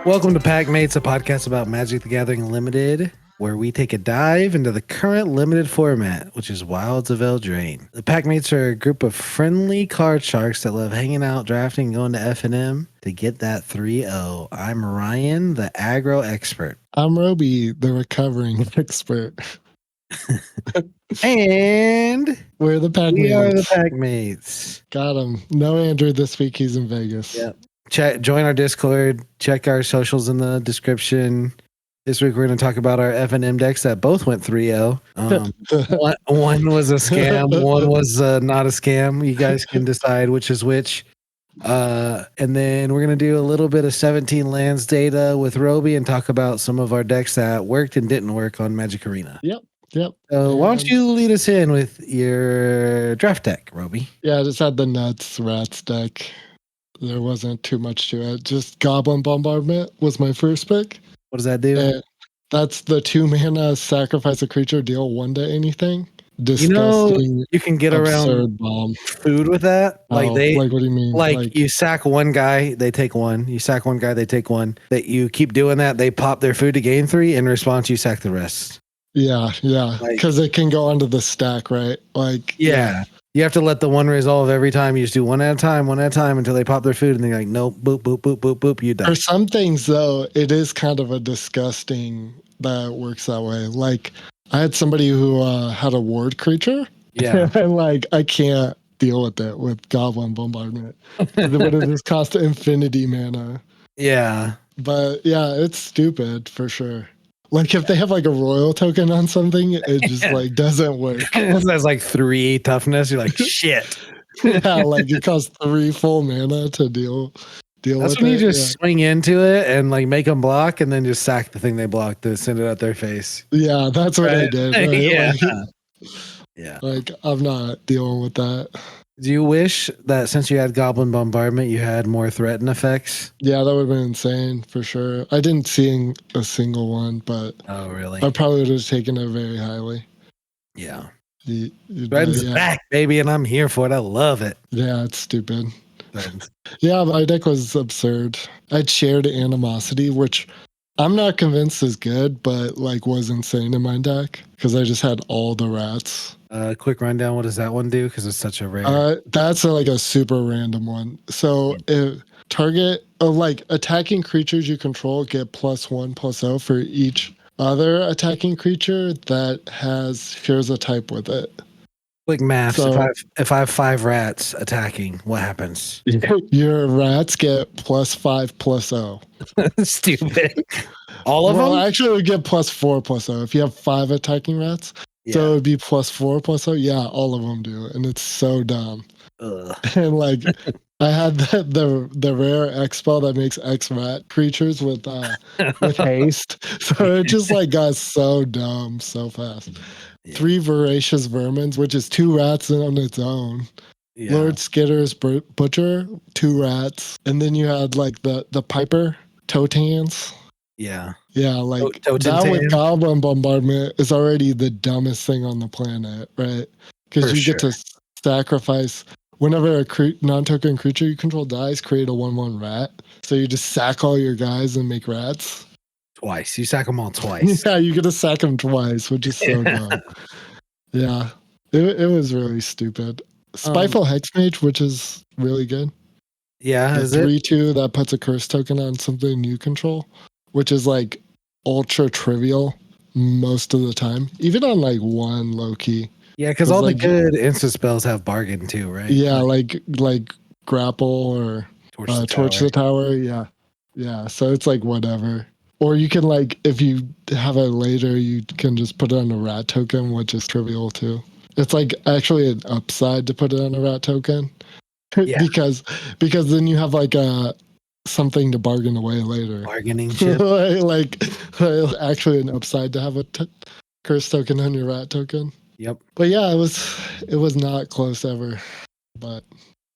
Welcome to Packmates, a podcast about Magic the Gathering Limited, where we take a dive into the current limited format, which is Wilds of Eldraine. The Packmates are a group of friendly card sharks that love hanging out, drafting, and going to F&M to get that 3-0. I'm Ryan, the aggro expert. I'm Robi, the recovering expert. And we're the Packmates. We are the Packmates. Got him. No Andrew this week. He's in Vegas. Yep. Join our Discord. Check our socials in the description. This week we're going to talk about our F&M decks that both went 3-0. One was a scam. One was not a scam. You guys can decide which is which. And then we're going to do a little bit of 17 lands data with Robi and talk about some of our decks that worked and didn't work on Magic Arena. Yep. So why don't you lead us in with your draft deck, Robi? Yeah, I just had the Nuts Rats deck. There wasn't too much to it. Just Goblin Bombardment was my first pick. What does that do? That's the 2 mana sacrifice a creature, deal 1 to anything. Disgusting. You can get around food with that. Like what do you mean? Like you sack one guy, they take 1. You sack one guy, they take 1. That you keep doing that, they pop their food to gain 3. In response, you sack the rest. Yeah. Because it can go onto the stack, right? Yeah. You have to let the one resolve every time. You just do one at a time until they pop their food, and they're like, nope, boop, boop, boop, boop, boop, you die. For some things, though, it is kind of a disgusting that it works that way. Like, I had somebody who had a ward creature. Yeah. And, I can't deal with it with Goblin Bombardment. What does this cost? Infinity mana. Yeah. But, yeah, it's stupid for sure. If they have a royal token on something, it just doesn't work. It has 3 toughness. You're like, shit. Yeah, it costs 3 full mana to deal That's with it. That's when you just swing into it and make them block and then just sack the thing they blocked to send it out their face. Yeah, that's what I did. Right? Yeah. I'm not dealing with that. Do you wish that since you had Goblin Bombardment, you had more threaten effects? Yeah, that would have been insane for sure. I didn't see a single one, but oh, really? I probably would have taken it very highly. Yeah. Threaten's back, baby, and I'm here for it. I love it. Yeah, it's stupid. Yeah, my deck was absurd. I'd shared Animosity, which I'm not convinced is good, but was insane in my deck because I just had all the rats. Quick rundown. What does that one do? Because it's such a rare. That's a super random one. So if target attacking creatures you control get +1/+0 for each other attacking creature that shares a type with it. Quick math. So, if I have 5 rats attacking, what happens? Your rats get +5/+0. Stupid. All of them? Actually, it would get +4/+0 if you have 5 attacking rats. Yeah. So it would be +4/+0. Yeah, all of them do, and it's so dumb. Ugh. And I had the rare X spell that makes X rat creatures with haste. So it just got so dumb so fast. Yeah. 3 voracious vermins, which is 2 rats on its own. Yeah. Lord Skitter's Butcher, 2 rats, and then you had the Piper Totans. Yeah. Yeah, that with Goblin Bombardment is already the dumbest thing on the planet, right? Because you get to sacrifice whenever a non-token creature you control dies, create a 1/1 rat. So you just sack all your guys and make rats. Twice. You sack them all twice. Yeah, you get to sack them twice, which is so dumb. Yeah, it was really stupid. Spiteful Hexmage, which is really good. Yeah, is 3/2 that puts a curse token on something you control, which is ultra trivial most of the time, even on 1 low key. Yeah, because all the good instant spells have bargain too, right? Yeah, like grapple or torch the tower. Yeah. So it's whatever. Or you can if you have it later, you can just put it on a rat token, which is trivial too. It's actually an upside to put it on a rat token, because then you have something to bargain away later. Bargaining chip. Actually an upside to have a curse token on your rat token. Yep. But yeah, it was not close ever. But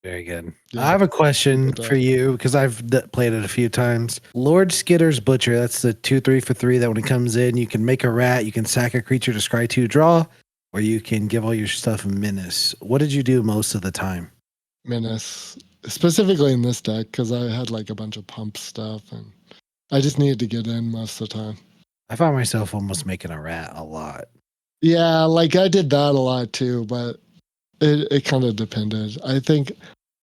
very good. Yeah. I have a question for you because I've played it a few times. Lord Skitter's Butcher, that's the 2/3 for 3 that when it comes in, you can make a rat, you can sack a creature to scry 2 draw, or you can give all your stuff Menace. What did you do most of the time? Menace. Specifically in this deck, because I had a bunch of pump stuff and I just needed to get in most of the time. I found myself almost making a rat a lot. Yeah, like I did that a lot too, but it kind of depended. I think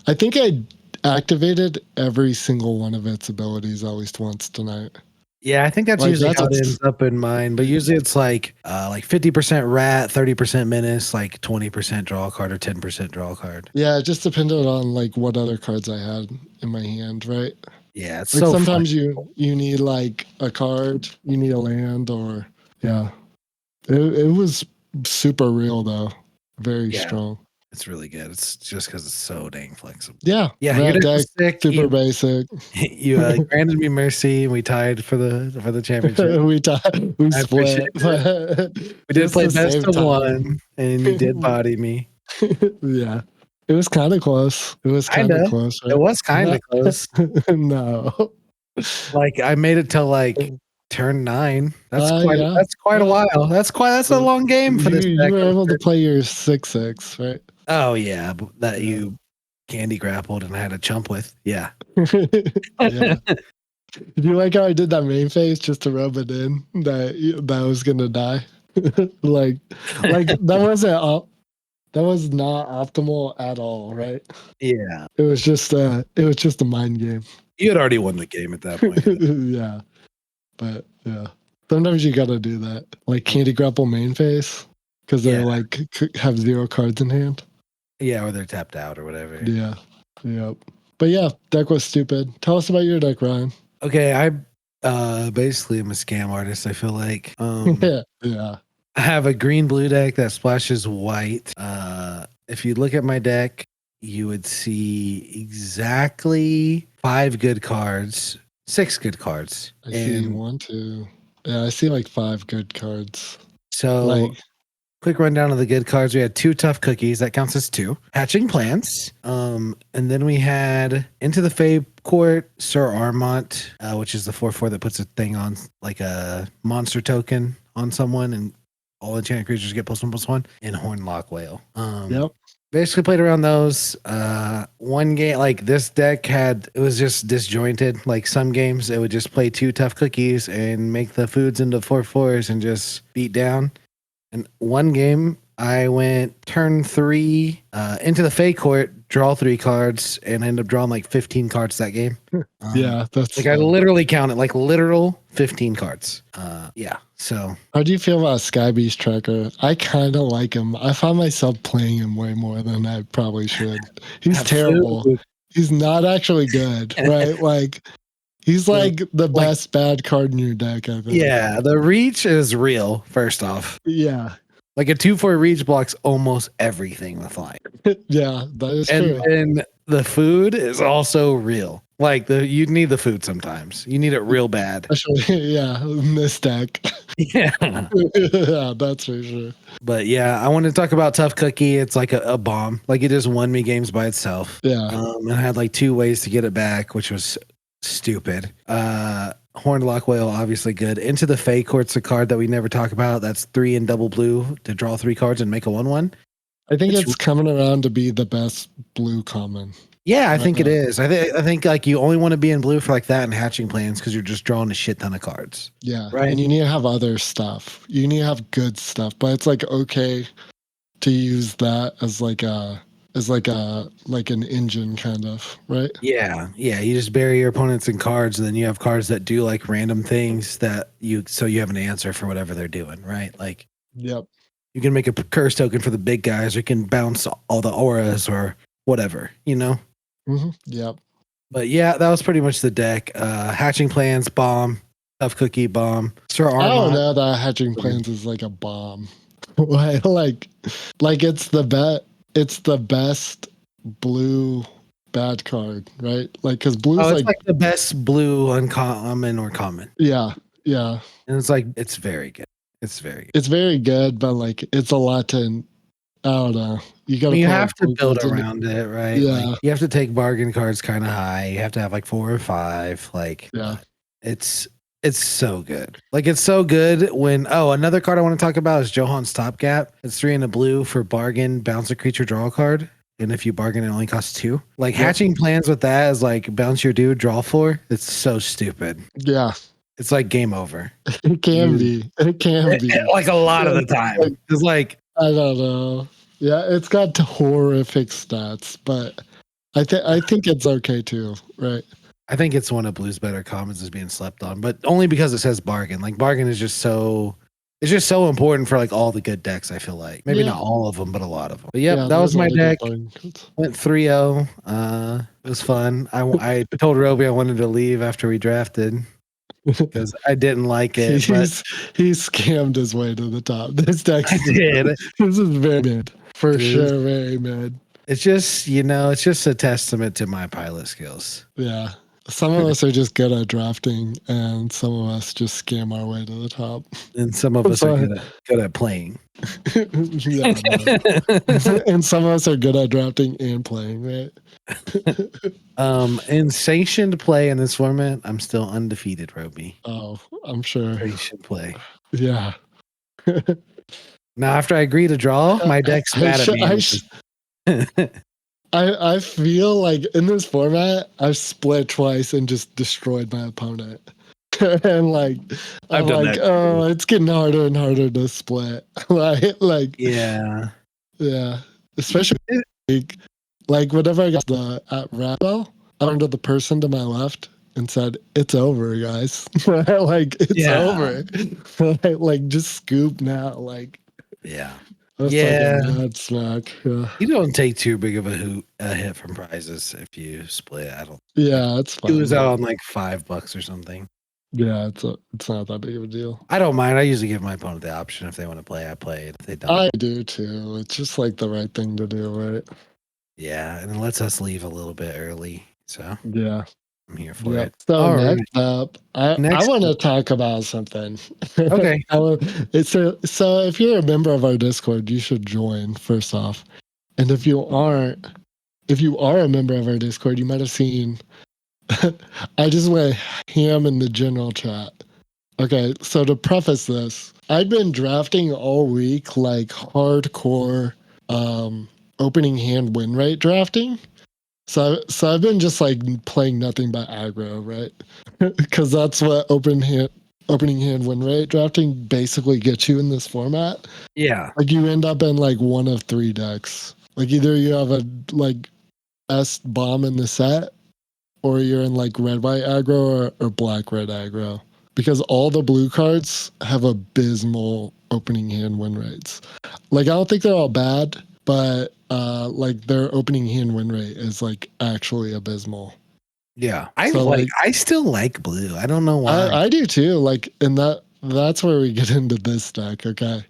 I activated every single one of its abilities at least once tonight. Yeah, I think that's Like usually that's how it ends up in mine. But usually it's like 50% rat, 30% menace, like 20% draw a card or 10% draw a card. Yeah, it just depended on like what other cards I had in my hand, right? Yeah, it's Like so sometimes flexible. you need like a card, you need a land, or yeah. It was super real though. Very Yeah, strong. it's really good. It's just because it's so dang flexible. Yeah. Yeah, your Rat deck deck, was sick. super basic. You granted me mercy, and we tied for the championship. we I appreciate split. it. We did Just play to best save of time. one, and you did body me. Yeah. It was kind of close. It was kind of Kinda. close, It right? was kind of close. No. Like I made it till like turn 9. Yeah. That's quite a while. That's a long game for this You deck. were able to play your 6/6, right? Oh yeah, that Yeah. you candy grappled and I had to chump with. Yeah. Yeah. Did you like how I did that main phase just to rub it in that I was gonna die? like that was not optimal at all, right? Yeah. It was just a mind game. You had already won the game at that point. Yeah. But yeah. Sometimes you gotta do that. Like candy grapple main phase. Because they're like have 0 cards in hand. Yeah, or they're tapped out or whatever. Yeah. Yep. But yeah, deck was stupid. Tell us about your deck, Ryan. Okay, I basically am a scam artist, I feel like. Yeah. I have a green blue deck that splashes white. If you look at my deck, you would see exactly 5 good cards, 6 good cards. I see 1, 2. Yeah, I see like 5 good cards. So Like quick rundown of the good cards. We had 2 tough cookies. That counts as 2. Hatching plants. And then we had Into the Fey Court, Sir Armont, which is the 4/4 that puts a thing on like a monster token on someone, and all enchanted creatures get +1/+1. And Hornlock Whale. yep. Basically played around those. One game, like this deck it was just disjointed. Like some games, it would just play 2 tough cookies and make the foods into 4/4s and just beat down. And one game, I went turn 3 into the Fey Court, draw 3 cards, and I ended up drawing like 15 cards that game. Yeah, that's like I literally counted like literal 15 cards. Yeah. So how do you feel about Sky Beast Tracker? I kind of like him. I find myself playing him way more than I probably should. He's terrible. He's not actually good, right? Like he's like the best bad card in your deck, I think. Yeah, the reach is real, first off. Yeah. Like a 2/4 reach blocks almost everything with flying. Yeah, that is and true. And the food is also real. Like you need the food sometimes. You need it real bad. Especially, yeah, in this deck. Yeah. Yeah, that's for sure. But yeah, I want to talk about Tough Cookie. It's like a bomb. Like it just won me games by itself. Yeah. And I had like 2 ways to get it back, which was stupid. Hornlock Whale, obviously good. Into the Fey Court's a card that we never talk about. That's 3 in double blue to draw 3 cards and make a 1/1. I think it's coming around to be the best blue common. Yeah, I think it is. I think like you only want to be in blue for like that and hatching plans because you're just drawing a shit ton of cards. Yeah, right. And you need to have other stuff. You need to have good stuff, but it's like okay to use that as like an engine kind of, right? Yeah. You just bury your opponents in cards, and then you have cards that do like random things that you have an answer for whatever they're doing, right? Like, yep. You can make a curse token for the big guys, or you can bounce all the auras or whatever, Mm-hmm. Yep. But yeah, that was pretty much the deck. Hatching plans, bomb. Tough Cookie, bomb. Sir Armont. I don't know that hatching plans is like a bomb. like it's the best blue bad card, right? Like because blue is like the best blue uncommon or common. Yeah. And it's like it's very good. It's very good, but like it's a lot to. I don't know. You have to build around it, right? Yeah. Like, you have to take bargain cards kind of high. You have to have like 4 or 5. Like, yeah, it's so good. Like, it's so good when another card I want to talk about is Johan's Top Gap. It's 3 in a blue for bargain, bounce a creature, draw a card. and if you bargain, it only costs 2. Like hatching plans with that is like bounce your dude, draw 4. It's so stupid. Yeah. It's like game over. It can be. It can be. Like a lot of the time. It's like I don't know. Yeah, it's got horrific stats, but I think it's okay too, right? I think it's one of Blue's better commons is being slept on, but only because it says bargain. Like bargain is just so important for like all the good decks, I feel like. Maybe not all of them, but a lot of them. But yep, that was my deck. Went 3-0. It was fun. I told Robi I wanted to leave after we drafted because I didn't like it. He scammed his way to the top. This deck did. This is very mid. For sure, very mid. It's just, it's just a testament to my pilot skills. Yeah. Some of us are just good at drafting, and some of us just scam our way to the top. And some of us are good at playing. Yeah, and some of us are good at drafting and playing, right? In sanctioned play in this format, I'm still undefeated, Robi. Oh, I'm sure. Sanctioned play. Yeah. Now, after I agree to draw, my deck's mad at me. I feel like in this format, I've split twice and just destroyed my opponent. And like, I'm like, oh, it's getting harder and harder to split. Yeah. Especially like whenever I got at Rabel, I turned to the person to my left and said, "It's over, guys. Like it's over. Like just scoop now." Like That's like smack. Yeah. You don't take too big of a hit from prizes if you split. I don't. Yeah, it's fine. It was out on like $5 or something. Yeah, it's not that big of a deal. I don't mind. I usually give my opponent the option if they want to play. I play. If they don't, I do too. It's just like the right thing to do, right? Yeah, and it lets us leave a little bit early. So yeah. I'm here for it. So next up, I want to talk about something. Okay. So if you're a member of our Discord, you should join first off. And if you are a member of our Discord, you might have seen I just went ham in the general chat. Okay, so to preface this, I'd been drafting all week like hardcore opening hand win rate drafting. So I've been just like playing nothing but aggro, right? Because that's what opening hand win rate drafting basically gets you in this format. Yeah. Like you end up in like one of 3 decks. Like either you have a like S bomb in the set, or you're in like red-white aggro or black-red aggro. Because all the blue cards have abysmal opening hand win rates. Like I don't think they're all bad, but like their opening hand win rate is like actually abysmal. Yeah. I still like blue. I don't know why. I do too. Like, and that's where we get into this deck. Okay.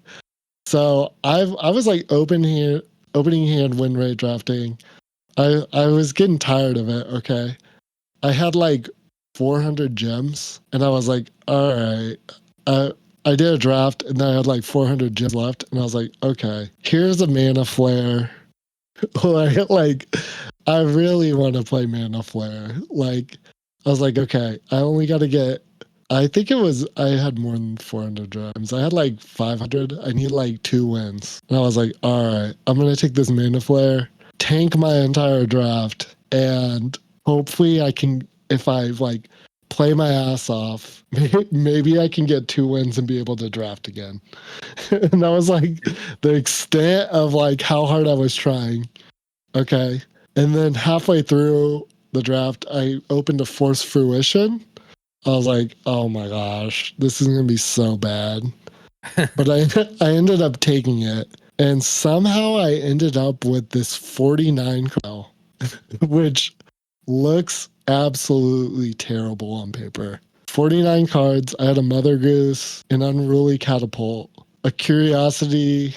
So I was like opening hand win rate drafting. I was getting tired of it. Okay. I had like 400 gems and I was like, all right, I did a draft and then I had like 400 gems left and I was like, okay, here's a Manaflare. like I really want to play Manaflare. Like I was like, okay, I only got to get, I had more than 400 gems. I had like 500. I need like 2 wins. And I was like, all right, I'm going to take this Manaflare, tank my entire draft, and hopefully I can, if I like play my ass off, maybe I can get 2 wins and be able to draft again. And that was like the extent of like how hard I was trying. Okay. And then halfway through the draft, I opened a Force Fruition. I was like, oh my gosh, this is going to be so bad. But I ended up taking it. And somehow I ended up with this 49 crow, which looks absolutely terrible on paper. 49 cards. I had a Mother Goose, an Unruly Catapult, a Curiosity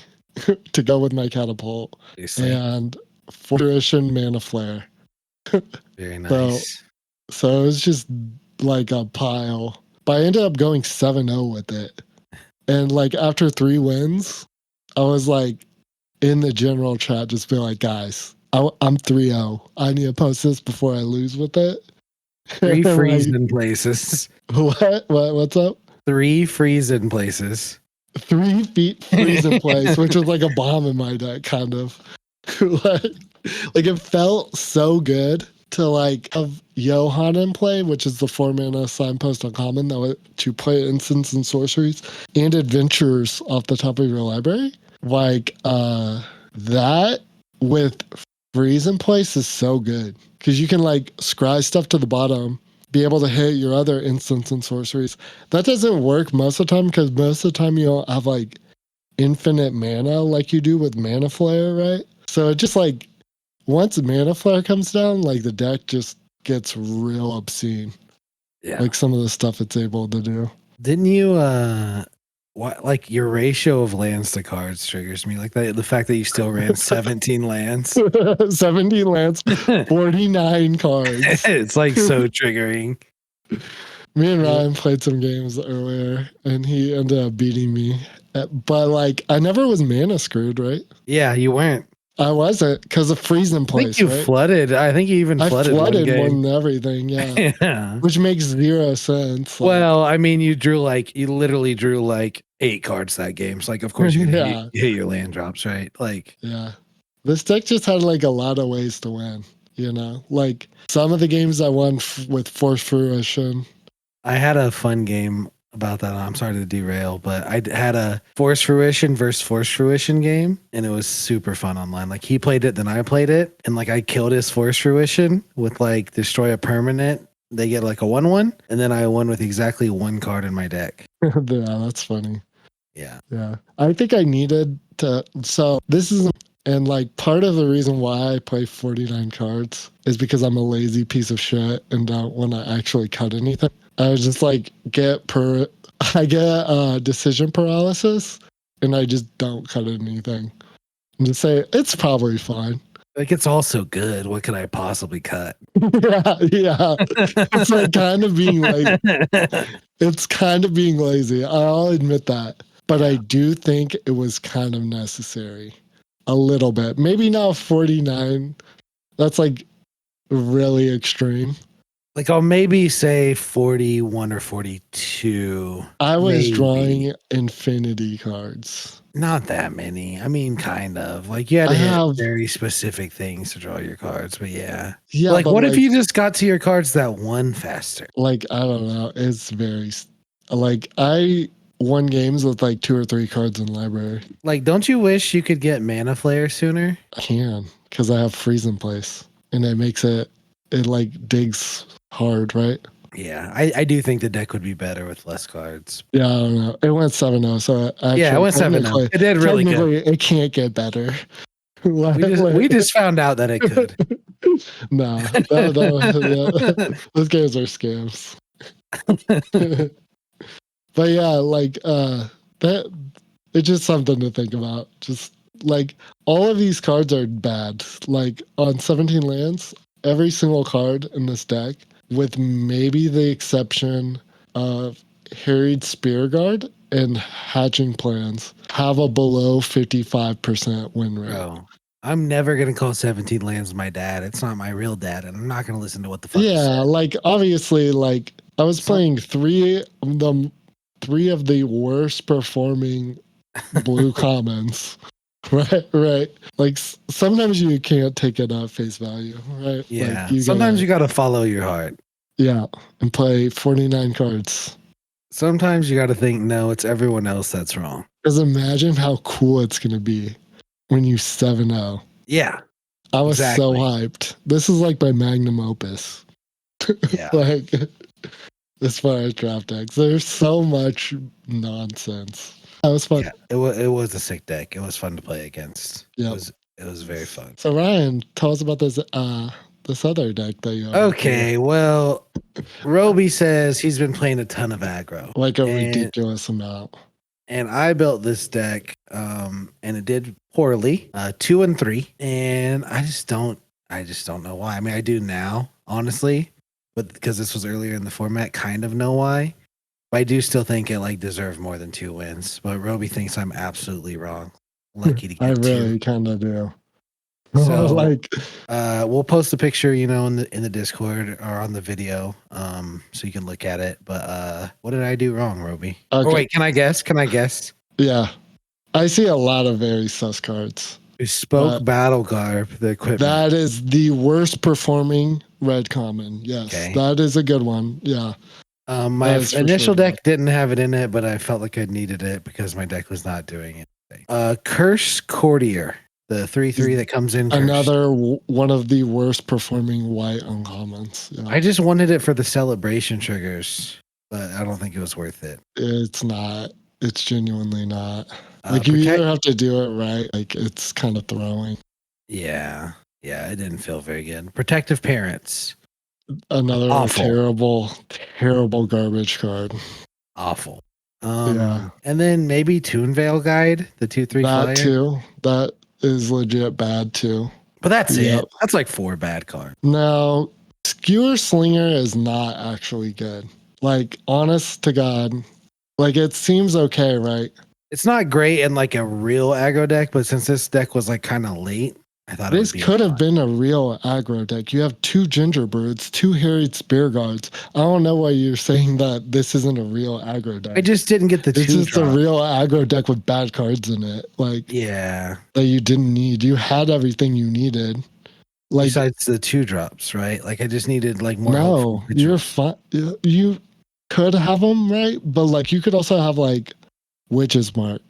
to go with my Catapult, and Fruition Manaflare. Very nice. So it was just like a pile. But I ended up going 7-0 with it. And like after 3 wins, I was like in the general chat just be like, guys, I'm 3-0. I need to post this before I lose with it. 3 freezing places. What? What's up? 3 freezing places. 3 feet freeze in place, which was like a bomb in my deck, kind of. Like it felt so good to like have Johan in play, which is the 4-mana signpost uncommon to play instants and sorceries and adventures off the top of your library. Like that with freeze in place is so good because you can like scry stuff to the bottom, be able to hit your other instants and sorceries. That doesn't work most of the time because most of the time you don't have like infinite mana like you do with Manaflare, right? So it just like once Manaflare comes down, like the deck just gets real obscene. Yeah. Like some of the stuff it's able to do. Didn't you what, like your ratio of lands to cards triggers me. Like the fact that you still ran 17 lands. 17 lands, 49 cards. It's like so triggering. Me and Ryan played some games earlier and he ended up beating me. But like I never was mana screwed, right? Yeah, you weren't. I wasn't because of freeze in place. I think you right? flooded. I think you even flooded. I flooded one more game. than everything, yeah. Yeah. Which makes zero sense. Well, I mean, you literally drew like 8 cards that game. So like, of course, you're gonna hit your land drops, right? Like, yeah. This deck just had like a lot of ways to win, you know? Like some of the games I won with Force Fruition. I had a fun game about that. I'm sorry to derail, but I had a Force Fruition versus Force Fruition game, and it was super fun online. Like he played it, then I played it, and like I killed his Force Fruition with like destroy a permanent. They get like a 1/1, and then I won with exactly 1 card in my deck. Yeah, that's funny. Yeah. Yeah. I think I needed to. So this is, and like part of the reason why I play 49 cards is because I'm a lazy piece of shit and don't want to actually cut anything. I was just like I get decision paralysis and I just don't cut anything. And just say it's probably fine. Like it's all so good. What could I possibly cut? yeah. It's like kind of being like it's kind of being lazy. I'll admit that. But I do think it was kind of necessary. A little bit. Maybe not 49. That's like really extreme. Like I'll maybe say 41 or 42. I was drawing infinity cards. Not that many. I mean, kind of. Like you had to hit very specific things to draw your cards, but yeah. Yeah. Like what if you just got to your cards that one faster? Like, I don't know. It's very like I won games with like 2 or 3 cards in library. Like, don't you wish you could get Manaflare sooner? I can, because I have freeze in place. And it makes it like digs hard, right? Yeah, I do think the deck would be better with less cards. Yeah, I don't know. It went 7-0, so actually, yeah, it went 7-0. It did really good. It can't get better. we just found out that it could. No, those games are scams. But yeah, like that, it's just something to think about. Just like all of these cards are bad. Like on 17 lands, every single card in this deck, with maybe the exception of Harried Spearguard and Hatching Plans, have a below 55% win rate. Bro, I'm never going to call 17 lands my dad. It's not my real dad, and I'm not going to listen to what the fuck Yeah, like obviously, like I was playing three of the worst performing blue commons. Right. Like sometimes you can't take it at face value, right? Yeah. Like, sometimes you got to follow your heart. Yeah, and play 49 cards. Sometimes you got to think, no, it's everyone else that's wrong. Because imagine how cool it's going to be when you 7-0. Yeah. I was so hyped. This is like my magnum opus. Yeah. Like, as far as draft decks, there's so much nonsense. That was fun. Yeah, it was a sick deck. It was fun to play against. Yeah, it was very fun. So Ryan, tell us about this other deck that you have. Okay, well, Robi says he's been playing a ton of aggro, like a ridiculous amount. And I built this deck, and it did poorly, 2 and 3, and I just don't know why. I mean, I do now, honestly, but because this was earlier in the format, kind of know why. But I do still think it like deserved more than 2 wins. But Robi thinks I'm absolutely wrong. Lucky to get I really kind of do. So like, we'll post a picture, in the Discord or on the video, so you can look at it. But what did I do wrong, Robi? Okay. Oh wait, can I guess? Yeah, I see a lot of very sus cards. Bespoke Battle Garb, the equipment. That is the worst performing red common. Yes, Okay. that is a good one. Yeah. My initial deck didn't have it in it, but I felt like I needed it because my deck was not doing it. Curse Courtier, the 3/3 that comes in. Another one of the worst performing white uncommons. Yeah. I just wanted it for the celebration triggers, but I don't think it was worth it. It's not. It's genuinely not. Like you either have to do it right. Like it's kind of throwing. Yeah. It didn't feel very good. Protective Parents. Another awful. terrible garbage card. Awful. And then maybe Toon Veil Guide, the 2/3 flyer. That too. That is legit bad too. But that's it. That's like 4 bad cards. No, Skewer Slinger is not actually good. Like, honest to God, like it seems okay, right? It's not great in like a real aggro deck, but since this deck was like kind of late, I thought this could have been a real aggro deck. You have 2 Gingerbirds, 2 Harried Spear Guards. I don't know why you're saying that this isn't a real aggro deck. I just didn't get the 2 It's just a real aggro deck with bad cards in it. Like, that you didn't need. You had everything you needed. Like, besides the 2 drops, right? Like I just needed like more. No, you're fine. You could have them, right? But like you could also have like Witch's Mark.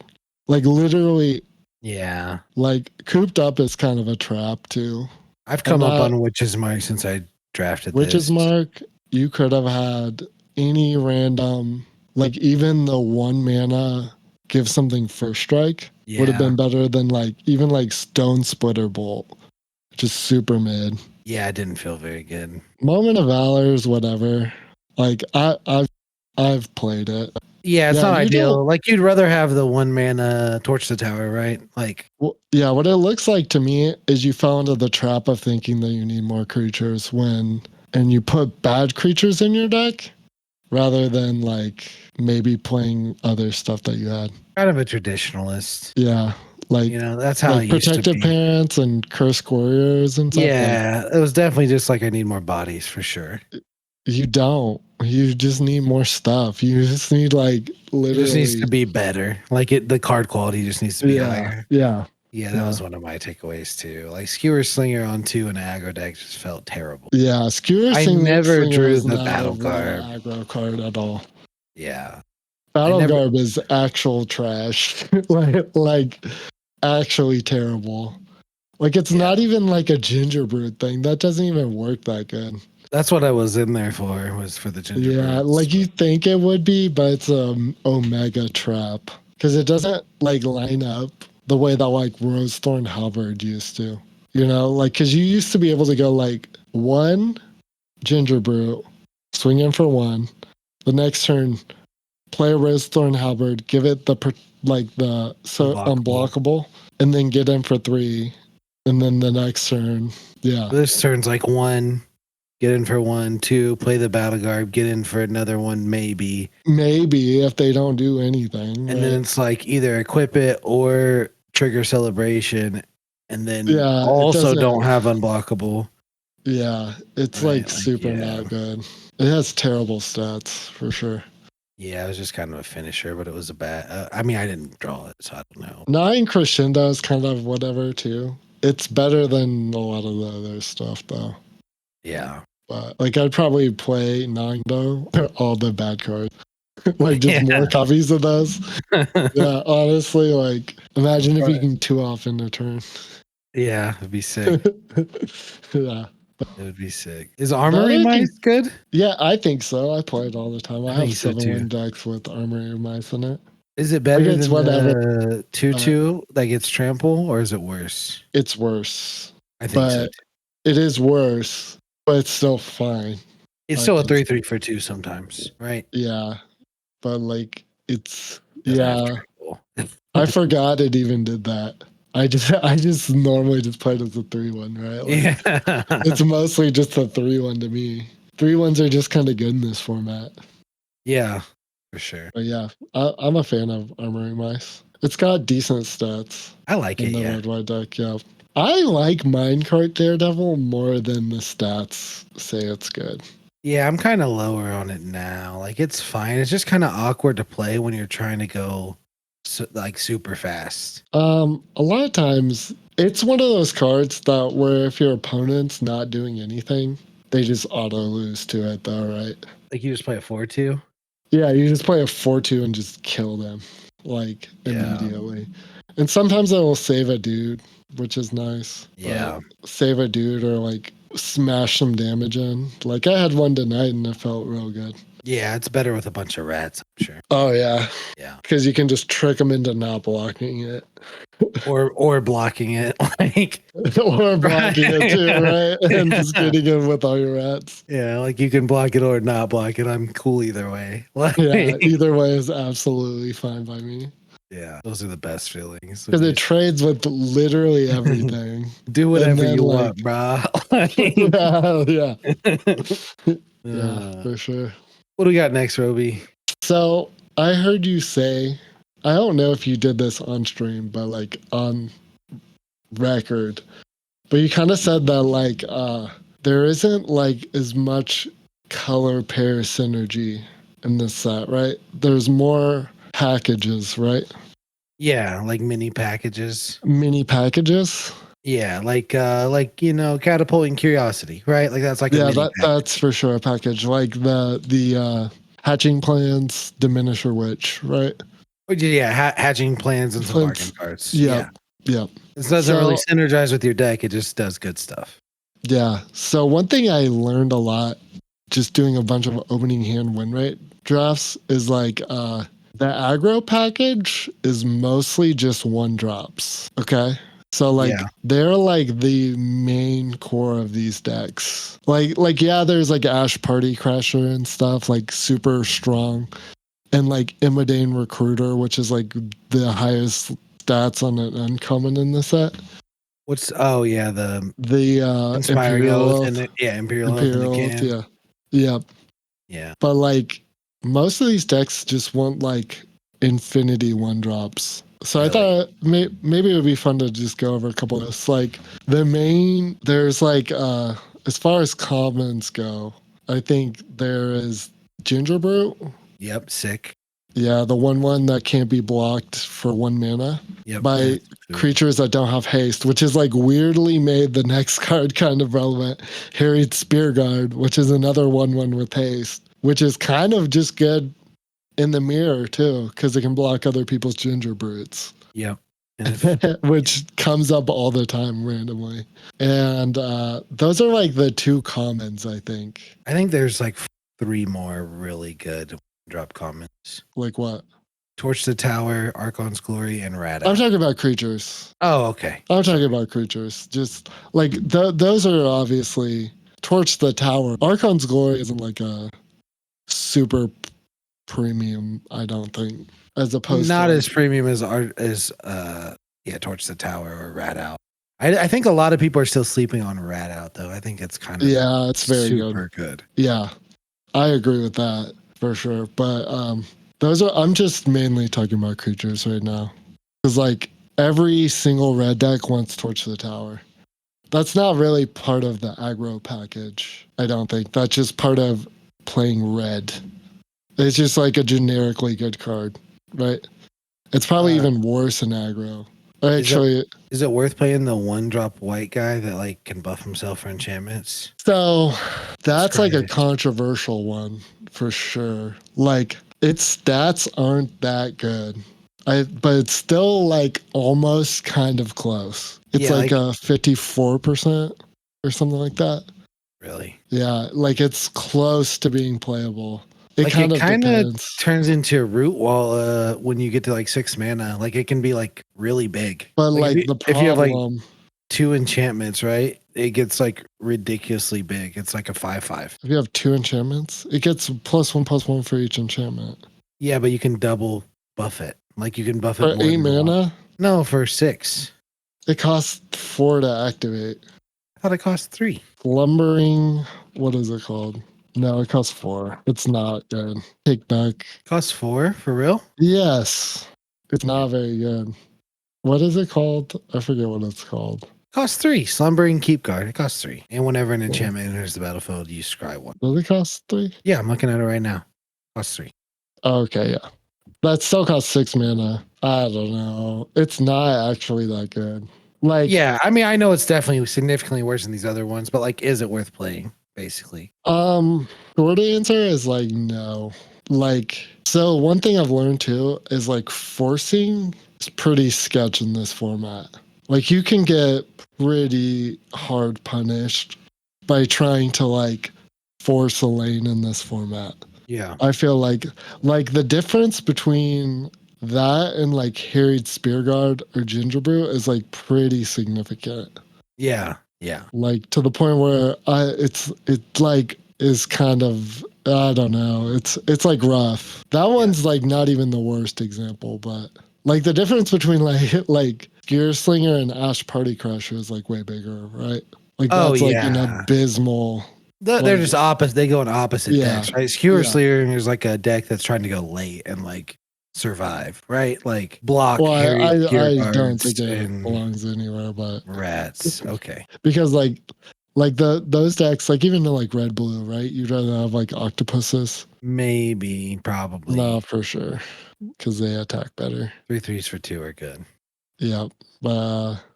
Like literally. Yeah. Like Cooped Up is kind of a trap too. I've come up on Witch's Mark since I drafted Witch's Mark, you could have had any random, like even the 1 mana give something first strike would have been better than like even like Stone Splitter Bolt. Just super mid. Yeah, it didn't feel very good. Moment of Valor's whatever. Like I've played it. Yeah, it's not ideal. Like you'd rather have the 1 mana Torch the Tower, right? Like, what it looks like to me is you fell into the trap of thinking that you need more creatures and you put bad creatures in your deck rather than like maybe playing other stuff that you had. Kind of a traditionalist. Yeah. Like, that's how like it used to be. Protective Parents and Curse Warriors and stuff. Yeah, it was definitely just like I need more bodies for sure. You don't. You just need more stuff. You just need like literally. It just needs to be better. Like the card quality just needs to be higher. Yeah. Yeah, that was one of my takeaways too. Like Skewer Slinger on 2 and aggro deck just felt terrible. Yeah, Skewer Slinger. I never drew the Battle Garb. Aggro card at all. Yeah. Battle Garb is actual trash. like actually terrible. Like it's not even like a Gingerbread thing. That doesn't even work that good. That's what I was in there for, was for the Gingerbread. Yeah, like you think it would be, but it's Omega trap. Because it doesn't like line up the way that like Rosethorn Halberd used to. You know, like because you used to be able to go like 1 Gingerbread, swing in for 1. The next turn, play a Rosethorn Halberd, give it the unblockable, and then get in for 3. And then the next turn, this turn's like 1, get in for 1, 2, play the Battle Garb, get in for another 1, maybe if they don't do anything. And then it's like either equip it or trigger Celebration, and then also don't have unblockable. Yeah, it's super not good. It has terrible stats for sure. Yeah, it was just kind of a finisher, but it was a bad. I mean, I didn't draw it, so I don't know. 9 Crescendo is kind of whatever too. It's better than a lot of the other stuff though. Yeah. But like I'd probably play 9 though. All the bad cards. Like just more copies of those. Yeah, honestly, like imagine if you can 2 off in a turn. Yeah, it'd be sick. Yeah. It would be sick. Is Armory Mice good? Yeah, I think so. I play it all the time. I have 7-1 decks with Armory Mice in it. Is it better than the 2/2 that gets trample, or is it worse? It's worse. I think so. It is worse, but it's still fine. It's still a 3/3 for 2 sometimes, right? Yeah, but like it's I forgot it even did that. I just normally just played as a 3/1, right? Like, it's mostly just a 3/1 to me. 3/1s are just kind of good in this format. Yeah, for sure. But yeah, I'm a fan of Armory Mice. It's got decent stats. I like it. In the red white deck, yeah. I like Minecart Daredevil more than the stats say it's good. Yeah, I'm kind of lower on it now. Like it's fine. It's just kind of awkward to play when you're trying to go like super fast. A lot of times It's one of those cards that where if your opponent's not doing anything, they just auto lose to it though, right? Like you just play a 4/2? Yeah, you just play a 4/2 and just kill them like immediately. And sometimes it will save a dude, which is nice. Yeah. Save a dude or like smash some damage in. Like I had one tonight and it felt real good. Yeah, it's better with a bunch of rats, I'm sure. Oh yeah. Yeah. Because you can just trick them into not blocking it. Or blocking it. Like or blocking it too, right? And just getting in with all your rats. Yeah, like you can block it or not block it. I'm cool either way. Like, Yeah, either way is absolutely fine by me. Yeah, those are the best feelings. Because it trades with literally everything. Do whatever then, you like- want, bro. Yeah, for sure. What do we got next, Roby? So I heard you say, I don't know if you did this on stream, but like on record, but you kind of said that like there isn't like as much color pair synergy in this set, right? There's more packages, right? Yeah, like mini packages. Mini packages. Yeah, like catapulting curiosity, right? Like that's like Yeah, that's for sure a package. Like the hatching plans, diminisher witch, right? Yeah, hatching plans and some bargain cards. Yeah. This doesn't really synergize with your deck. It just does good stuff. Yeah. So one thing I learned a lot just doing a bunch of opening hand win rate drafts is like the aggro package is mostly just 1-drops. Okay. So like they're like the main core of these decks. Like yeah, there's like Ash Party Crasher and stuff like super strong, and like Imodane Recruiter, which is like the highest stats on an uncommon in the set. The Inspiring Imperial Oath and Imperial Oath in the can. Yeah. But like most of these decks just want like infinity 1-drops. So I thought maybe it would be fun to just go over a couple of this. Like there's like as far as commons go, I think there is Ginger Brute. Yep, sick. Yeah, the 1/1 that can't be blocked for 1 mana by creatures that don't have haste, which is like weirdly made the next card kind of relevant. Harried Spearguard, which is another 1/1 with haste, which is kind of just good in the mirror too, because it can block other people's Ginger Brutes. Yep. Which comes up all the time randomly. And those are like the 2 commons, I think. I think there's like 3 more really good drop commons. Like what? Torch the Tower, Archon's Glory, and Rat. I'm talking about creatures. Oh, okay. I'm talking about creatures. Just like those are obviously Torch the Tower. Archon's Glory isn't like a super premium, I don't think, as opposed not to as premium as Torch the Tower or Rat Out. I think a lot of people are still sleeping on Rat Out though. I think it's kind of it's very super good. Yeah, I agree with that for sure. But I'm just mainly talking about creatures right now, because like every single red deck wants Torch the Tower. That's not really part of the aggro package, I don't think. That's just part of playing red. It's just like a generically good card, right? It's probably even worse in aggro. Actually, is it worth playing the 1-drop white guy that like can buff himself for enchantments? So that's like a controversial one for sure. Like its stats aren't that good. But it's still like almost kind of close. It's like a 54% or something like that. Really? Yeah, like it's close to being playable. It like kind of turns into a root wall when you get to like 6 mana. Like it can be like really big. But like the problem, if you have like 2 enchantments, right? It gets like ridiculously big. It's like a 5/5. If you have 2 enchantments, it gets +1/+1 for each enchantment. Yeah, but you can double buff it. Like you can buff it for 8 mana. No, for 6. It costs 4 to activate. I thought it cost 3. Lumbering. What is it called? No, it costs 4. It's not good. Take back. Costs 4 for real? Yes. It's not very good. What is it called? I forget what it's called. Costs 3. Slumbering Keep Guard. It costs 3. And whenever an enchantment enters the battlefield, you scry 1. Does it cost 3? Yeah, I'm looking at it right now. Costs 3. Okay, yeah. That still costs 6 mana. I don't know. It's not actually that good. Like, yeah, I mean, I know it's definitely significantly worse than these other ones, but like, is it worth playing? Basically, short answer is like no. Like, so one thing I've learned too is like forcing is pretty sketch in this format. Like, you can get pretty hard punished by trying to like force a lane in this format. yeah, I feel like the difference between that and like harried spearguard or gingerbrew is like pretty significant. yeah. Like to the point where it like is kind of, I don't know, it's like rough. That one's like not even the worst example, but like the difference between like Gear Slinger and Ash Party Crusher is like way bigger, right? Like Oh that's like an yeah. abysmal. They're Like, just opposite. They go in opposite yeah, decks, right? Skewer yeah. Slayer is like a deck that's trying to go late and like survive, right? Like block Well, harried gear I don't guards think it and belongs anywhere, but rats. Okay. because like those decks, like even in like red blue, right? You'd rather have like octopuses. Maybe, probably. No, for sure, because they attack better. 3/3s for 2 are good. Yeah,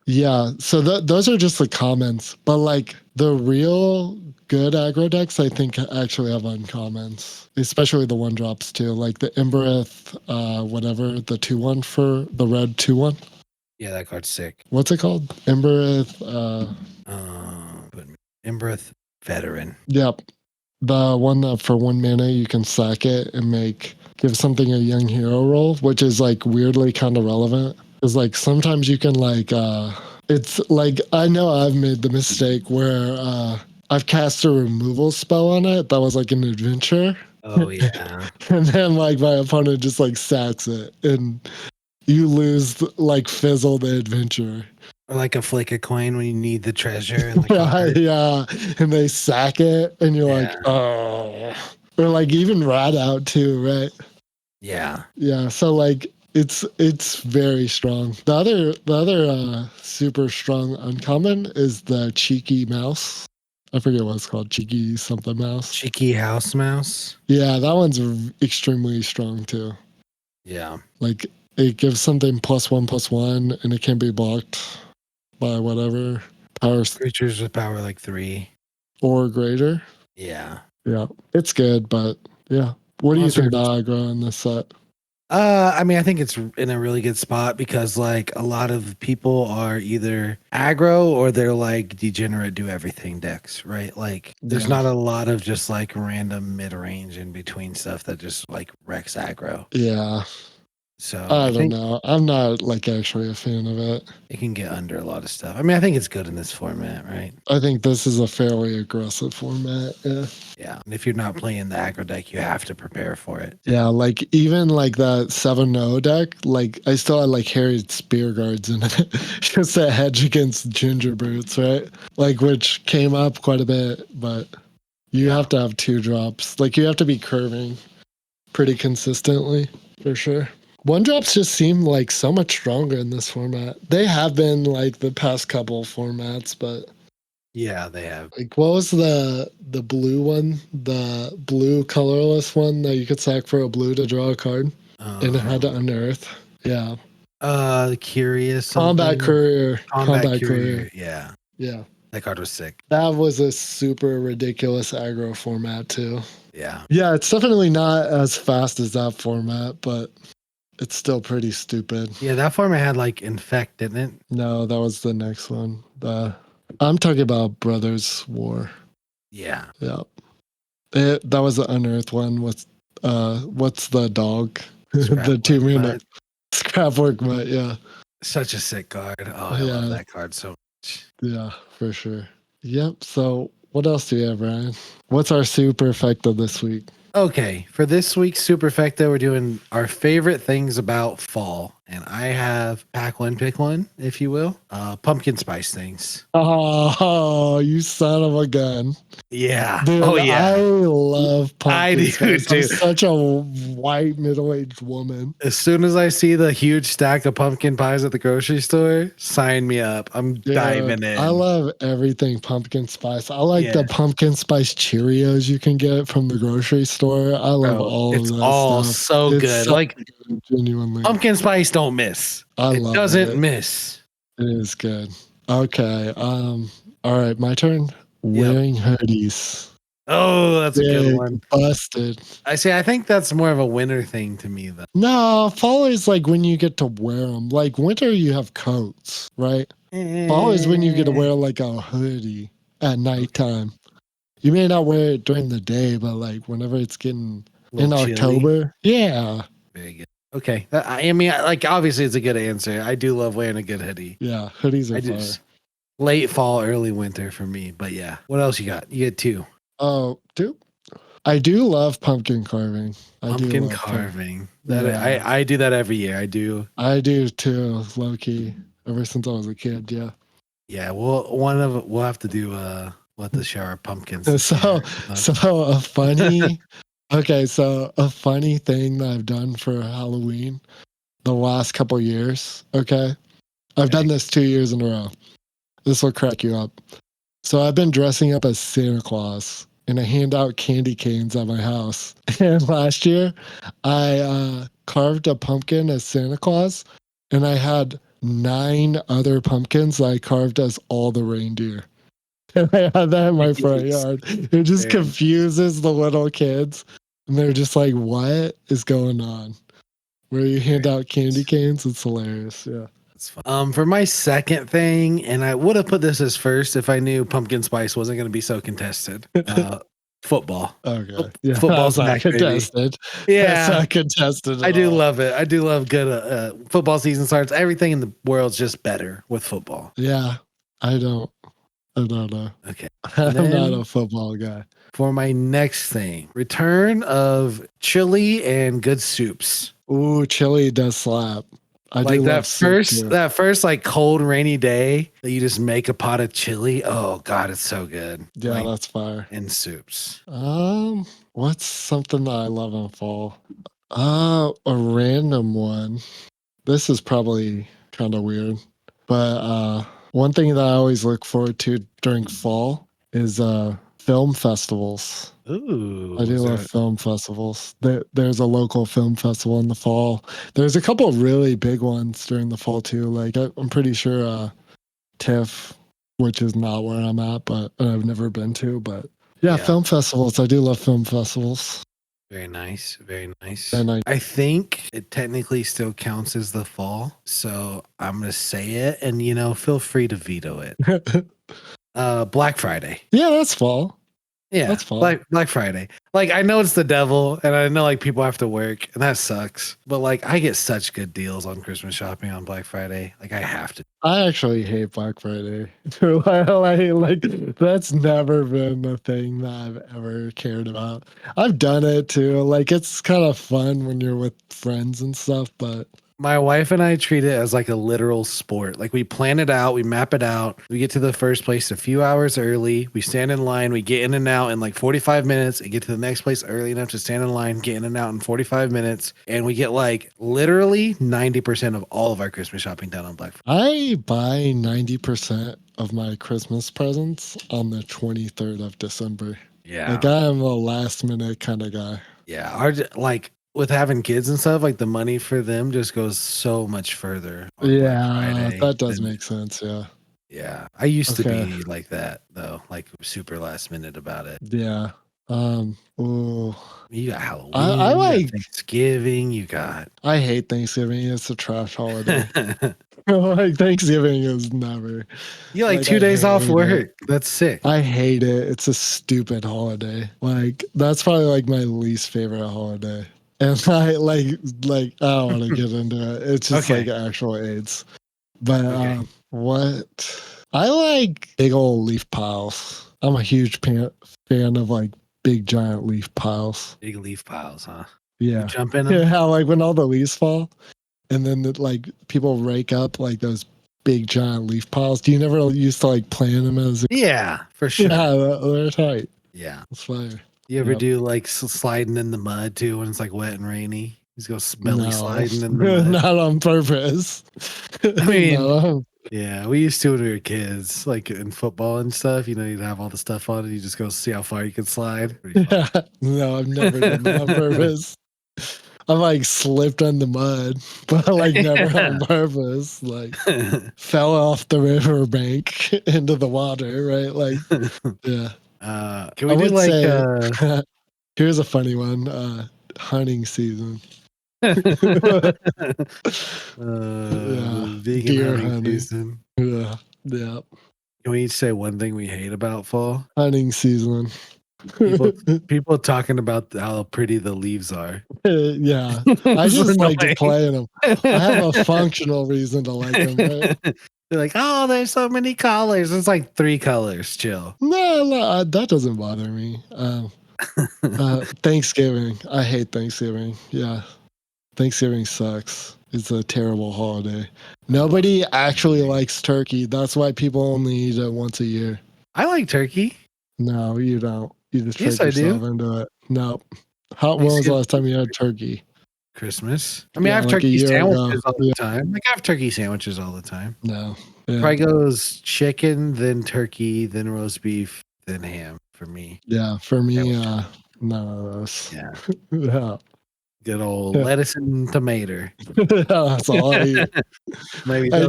yeah. So those are just the comments, but like the real good aggro decks, I think actually have uncommons, especially the one drops too, like the Embereth, whatever, the 2/1 for the red 2/1. Yeah, that card's sick. What's it called? Embereth. Embereth Veteran. Yep. The one that for 1 mana you can sack it and give something a young hero roll, which is like weirdly kind of relevant. Because like sometimes you can like it's like I know I've made the mistake where I've cast a removal spell on it that was like an adventure. Oh yeah. And then like my opponent just like sacks it and you lose like fizzle the adventure. Or like a flick a coin when you need the treasure and the Yeah, card. yeah. And they sack it and you're like, Yeah. oh. Or like even rat out too, right? Yeah. Yeah. So like it's very strong. The other super strong uncommon is the cheeky mouse. I forget what it's called. Cheeky something mouse. Cheeky house mouse. Yeah, that one's extremely strong too. Yeah. Like it gives something +1/+1 and it can be blocked by whatever power Creatures with power like 3 or greater. Yeah. Yeah, it's good, but yeah. What do you think about aggro in this set? I mean, I think it's in a really good spot because like a lot of people are either aggro or they're like degenerate do everything decks, right? Like there's not a lot of just like random mid range in between stuff that just like wrecks aggro. Yeah. So I don't know. I'm not like actually a fan of it. It can get under a lot of stuff. I mean, I think it's good in this format, right? I think this is a fairly aggressive format. Yeah. Yeah. And if you're not playing the aggro deck, you have to prepare for it. Yeah, like even like that 7-0 deck, like I still had like harried spear guards in it. Just a hedge against ginger brutes, right? Like which came up quite a bit, but you have to have 2 drops. Like you have to be curving pretty consistently for sure. 1-drops just seem like so much stronger in this format. They have been like the past couple formats, but yeah, they have. Like what was the blue one? The blue colorless one that you could sack for a blue to draw a card, and it had to unearth. Yeah. Curious. Combat Courier. Combat Courier. Yeah. Yeah. That card was sick. That was a super ridiculous aggro format too. Yeah. Yeah, it's definitely not as fast as that format, but it's still pretty stupid. Yeah, that format had like Infect, didn't it? No, that was the next one. I'm talking about Brothers War. Yeah. Yeah. That was the unearthed one with what's the dog? The 2 mana Scrapwork Mutt, yeah. Such a sick card. Oh, I love that card so much. Yeah, for sure. Yep. So what else do you have, Ryan? What's our superfecta this week? Okay, for this week's Superfecta, we're doing our favorite things about fall. And I have pack one, pick one, if you will. Pumpkin spice things. Oh, you son of a gun. Yeah. Dude, oh, yeah. I love pumpkin spice. Too. I'm such a white middle-aged woman. As soon as I see the huge stack of pumpkin pies at the grocery store, sign me up. I'm diving in. I love everything pumpkin spice. I like the pumpkin spice Cheerios you can get from the grocery store. I love all of that stuff. It's all so good. Like genuinely. Pumpkin spice don't miss. It doesn't miss. It is good. Okay. All right, my turn. Wearing hoodies. Oh, that's a good Big one. busted. I think that's more of a winter thing to me, though. No, fall is like when you get to wear them. Like winter, you have coats, right? Fall is when you get to wear like a hoodie at nighttime. You may not wear it during the day, but like whenever it's getting in October, yeah. Very good. Okay. I mean, like, obviously, it's a good answer. I do love wearing a good hoodie. Yeah, hoodies are fire. Late fall, early winter for me. But yeah. What else you got? You get two. Oh, two. I do love pumpkin carving. Pumpkin carving. Yeah. I do that every year. I do. I do too, low key. Ever since I was a kid, yeah. Yeah. We'll have to do we'll have to share our pumpkins. So a funny so a funny thing that I've done for Halloween the last couple years. Okay. I've done this 2 years in a row. This will crack you up. So I've been dressing up as Santa Claus and I hand out candy canes at my house. And last year I carved a pumpkin as Santa Claus and I had 9 other pumpkins that I carved as all the reindeer. And I had that in my front yard. It just confuses the little kids. And they're just like, what is going on? Where you hand out candy canes, it's hilarious. Yeah. That's fun. For my second thing, and I would have put this as first if I knew pumpkin spice wasn't going to be so contested. Football. Okay. Yeah, football's not contested. Yeah, that's not contested. I do love it. I do love good football season starts. Everything in the world's just better with football. Yeah, I don't know. Okay, I'm not a football guy. For my next thing, return of chili and good soups. Ooh, chili does slap. I like do that first like cold rainy day that you just make a pot of chili. Oh God, it's so good. Yeah, that's fire. And soups. What's something that I love in fall? A random one. This is probably kind of weird, but one thing that I always look forward to during fall is film festivals. Ooh, I do love film festivals. There's a local film festival in the fall. There's a couple of really big ones during the fall too. Like I'm pretty sure TIFF, which is not where I'm at, but I've never been to. But yeah, film festivals. I do love film festivals. Very nice. Very nice. And I think it technically still counts as the fall. So I'm going to say it and, feel free to veto it. Black Friday. Yeah, that's fall. Yeah, that's fall. Black Friday. Like, I know it's the devil and I know like people have to work and that sucks. But like, I get such good deals on Christmas shopping on Black Friday. Like, I have to. I actually hate Black Friday. like that's never been a thing that I've ever cared about. I've done it too. Like it's kind of fun when you're with friends and stuff, but my wife and I treat it as like a literal sport. Like we plan it out, we map it out. We get to the first place a few hours early. We stand in line, we get in and out in like 45 minutes and get to the next place early enough to stand in line, get in and out in 45 minutes. And we get like literally 90% of all of our Christmas shopping done on Black Friday. I buy 90% of my Christmas presents on the 23rd of December. Yeah. Like I'm a last minute kind of guy. Yeah. With having kids and stuff, like the money for them just goes so much further. Yeah, that does make sense. Yeah. Yeah. I used to be like that though, like super last minute about it. Yeah. Ooh. You got Halloween. I like Thanksgiving. I hate Thanksgiving. It's a trash holiday. Like Thanksgiving is never. You like 2 days off work. That's sick. I hate it. It's a stupid holiday. Like that's probably like my least favorite holiday. And I like I don't want to get into it. It's just like actual AIDS. But what I like big old leaf piles. I'm a huge fan of like big giant leaf piles. Big leaf piles, huh? Yeah. You jump in them? Yeah, how like when all the leaves fall and then like people rake up like those big giant leaf piles. Do you never used to like plant them as Yeah, for sure. Yeah, they're tight. Yeah. That's fire. You ever do like sliding in the mud too when it's like wet and rainy? Just go smelly sliding in the mud. Not on purpose. I mean, yeah, we used to when we were kids, like in football and stuff. You'd have all the stuff on it. You just go see how far you can slide. No, I've never done that on purpose. like slipped on the mud, but like never on purpose. Like fell off the riverbank into the water, right? Like, yeah. Can we do like say, here's a funny one. Hunting season. Vegan Deer hunting season. Yeah. Yeah. Can we each say one thing we hate about fall? Hunting season. People talking about how pretty the leaves are. Yeah. I just like to play in them. I have a functional reason to like them, right? They're like, oh, there's so many colors. It's like 3 colors. Chill. No, that doesn't bother me. Thanksgiving. I hate Thanksgiving. Yeah. Thanksgiving sucks. It's a terrible holiday. Nobody actually likes turkey. That's why people only eat it once a year. I like turkey. No, you don't. You just Yes, trick I do. yourself into it. No. When was the last time you had turkey? Christmas. I mean, Yeah, I have like turkey sandwiches ago. all the time. Like I have turkey sandwiches all the time. No. Yeah. Probably goes chicken, then turkey, then roast beef, then ham for me. Yeah, for me, none of those. Yeah. Yeah. Good old lettuce and tomato. That's all I eat. Maybe I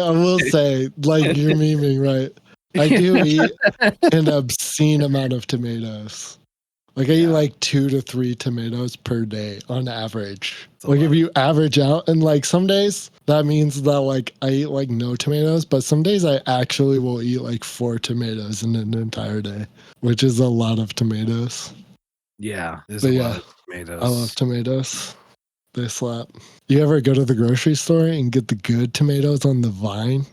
will say, like you're memeing, right? I do eat an obscene amount of tomatoes. Like I eat like 2 to 3 tomatoes per day on average. Like if you average out, and like some days that means that like I eat like no tomatoes, but some days I actually will eat like 4 tomatoes in an entire day, which is a lot of tomatoes. Yeah, there's a lot of tomatoes. I love tomatoes. They slap. You ever go to the grocery store and get the good tomatoes on the vine?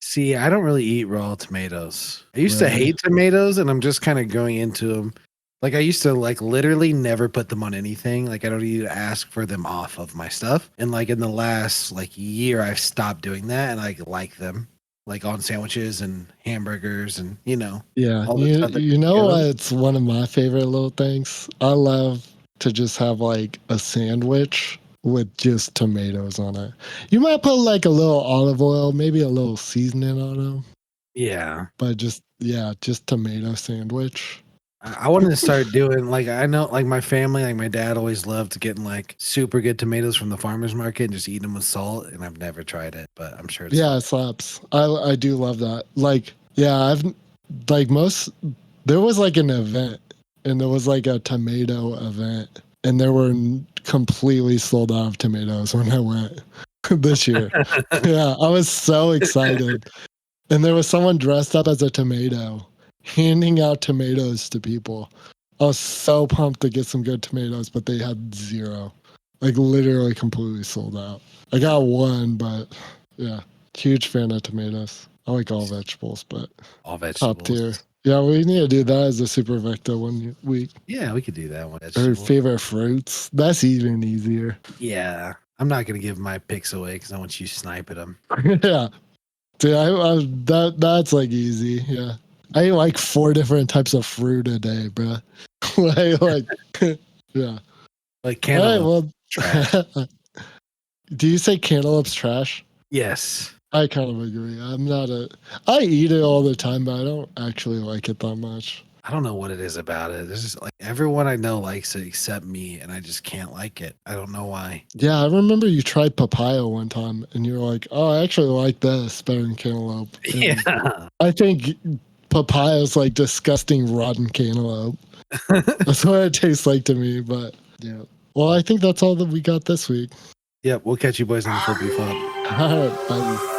See, I don't really eat raw tomatoes. I used to hate tomatoes, and I'm just kind of going into them. Like I used to like literally never put them on anything. Like I don't need to ask for them off of my stuff. And like in the last like year, I've stopped doing that, and I like them like on sandwiches and hamburgers, and Yeah, you know what's one of my favorite little things? I love to just have like a sandwich with just tomatoes on it. You might put like a little olive oil, maybe a little seasoning on them. Yeah, but just tomato sandwich. I wanted to start doing like I know like my family, like my dad always loved getting like super good tomatoes from the farmer's market and just eating them with salt. And I've never tried it, but I'm sure it's it slaps. I do love that. Like I've like there was like an event, and there was like a tomato event, and there were completely sold out of tomatoes when I went this year. Yeah, I was so excited, and there was someone dressed up as a tomato handing out tomatoes to people. I was so pumped to get some good tomatoes, but they had 0. Like literally completely sold out. I got 1, but yeah, huge fan of tomatoes. I like all vegetables, but all vegetables. Top tier. Yeah, we need to do that as a Super Vector one week. Yeah, we could do that one. Or favorite fruits. That's even easier. Yeah, I'm not gonna give my picks away because I want you sniping them. Yeah, dude, that's like easy. Yeah. I eat like 4 different types of fruit a day, bro. like, yeah. Like cantaloupe. Trash. Do you say cantaloupe's trash? Yes. I kind of agree. I eat it all the time, but I don't actually like it that much. I don't know what it is about it. There's just like everyone I know likes it except me, and I just can't like it. I don't know why. Yeah, I remember you tried papaya one time, and you were like, "Oh, I actually like this better than cantaloupe." And yeah. I think papaya is like disgusting rotten cantaloupe. That's what it tastes like to me, but yeah. Well, I think that's all that we got this week. Yep, we'll catch you boys on the Flip Flop. All right, bye.